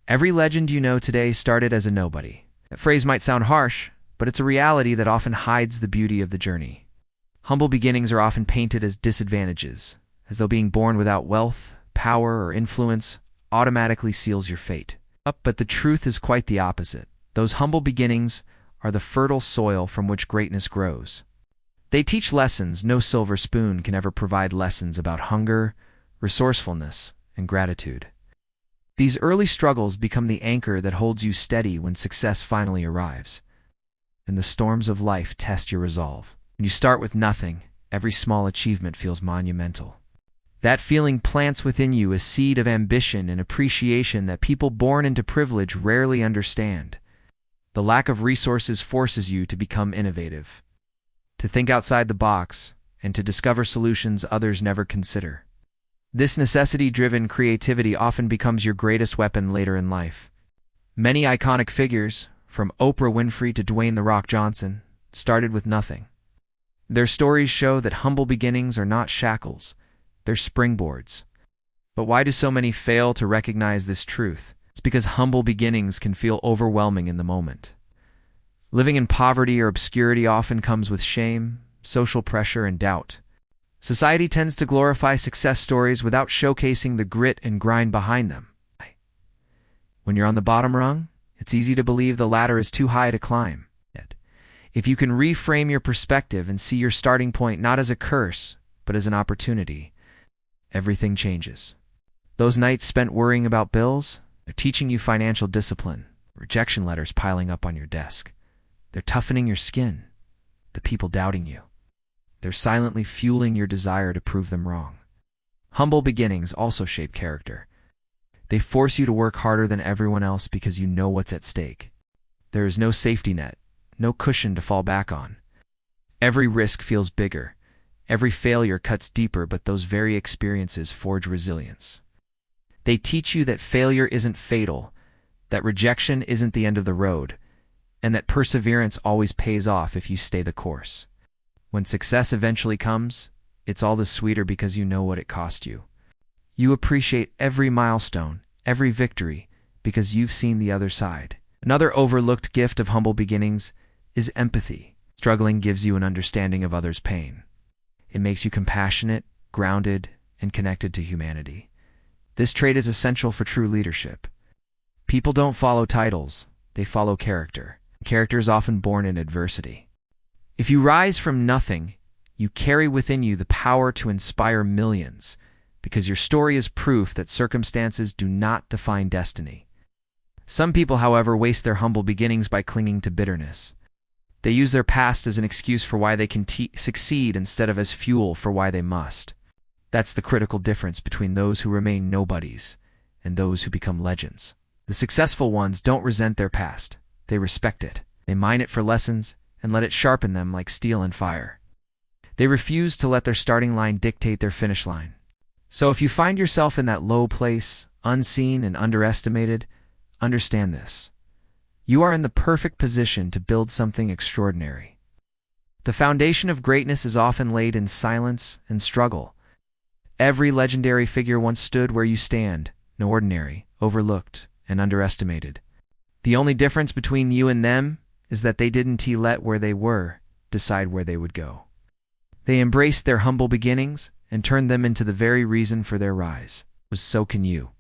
Every legend you know today started as a nobody. That phrase might sound harsh, but it's a reality that often hides the beauty of the journey. Humble beginnings are often painted as disadvantages, as though being born without wealth, power, or influence automatically seals your fate. But the truth is quite the opposite. Those humble beginnings are the fertile soil from which greatness grows. They teach lessons no silver spoon can ever provide, lessons about hunger, resourcefulness, and gratitude. These early struggles become the anchor that holds you steady when success finally arrives. And the storms of life test your resolve. When you start with nothing, every small achievement feels monumental. That feeling plants within you a seed of ambition and appreciation that people born into privilege rarely understand. The lack of resources forces you to become innovative, to think outside the box, and to discover solutions others never consider. This necessity-driven creativity often becomes your greatest weapon later in life. Many iconic figures, from Oprah Winfrey to Dwayne "The Rock" Johnson, started with nothing. Their stories show that humble beginnings are not shackles, they're springboards. But why do so many fail to recognize this truth? It's because humble beginnings can feel overwhelming in the moment. Living in poverty or obscurity often comes with shame, social pressure, and doubt. Society tends to glorify success stories without showcasing the grit and grind behind them. When you're on the bottom rung, it's easy to believe the ladder is too high to climb. Yet, if you can reframe your perspective and see your starting point not as a curse, but as an opportunity, everything changes. Those nights spent worrying about bills, they're teaching you financial discipline. Rejection letters piling up on your desk, they're toughening your skin. The people doubting you, they're silently fueling your desire to prove them wrong. Humble beginnings also shape character. They force you to work harder than everyone else because you know what's at stake. There is no safety net, no cushion to fall back on. Every risk feels bigger. Every failure cuts deeper, but those very experiences forge resilience. They teach you that failure isn't fatal, that rejection isn't the end of the road, and that perseverance always pays off if you stay the course. When success eventually comes, it's all the sweeter because you know what it cost you. You appreciate every milestone, every victory, because you've seen the other side. Another overlooked gift of humble beginnings is empathy. Struggling gives you an understanding of others' pain. It makes you compassionate, grounded, and connected to humanity. This trait is essential for true leadership. People don't follow titles, they follow character. Character is often born in adversity. If you rise from nothing, you carry within you the power to inspire millions, because your story is proof that circumstances do not define destiny. Some people, however, waste their humble beginnings by clinging to bitterness. They use their past as an excuse for why they can succeed instead of as fuel for why they must. That's the critical difference between those who remain nobodies and those who become legends. The successful ones don't resent their past. They respect it. They mine it for lessons and let it sharpen them like steel and fire. They refuse to let their starting line dictate their finish line. So if you find yourself in that low place, unseen and underestimated, understand this. You are in the perfect position to build something extraordinary. The foundation of greatness is often laid in silence and struggle. Every legendary figure once stood where you stand, no ordinary, overlooked, and underestimated. The only difference between you and them is that they didn't let where they were decide where they would go. They embraced their humble beginnings and turned them into the very reason for their rise. So can you.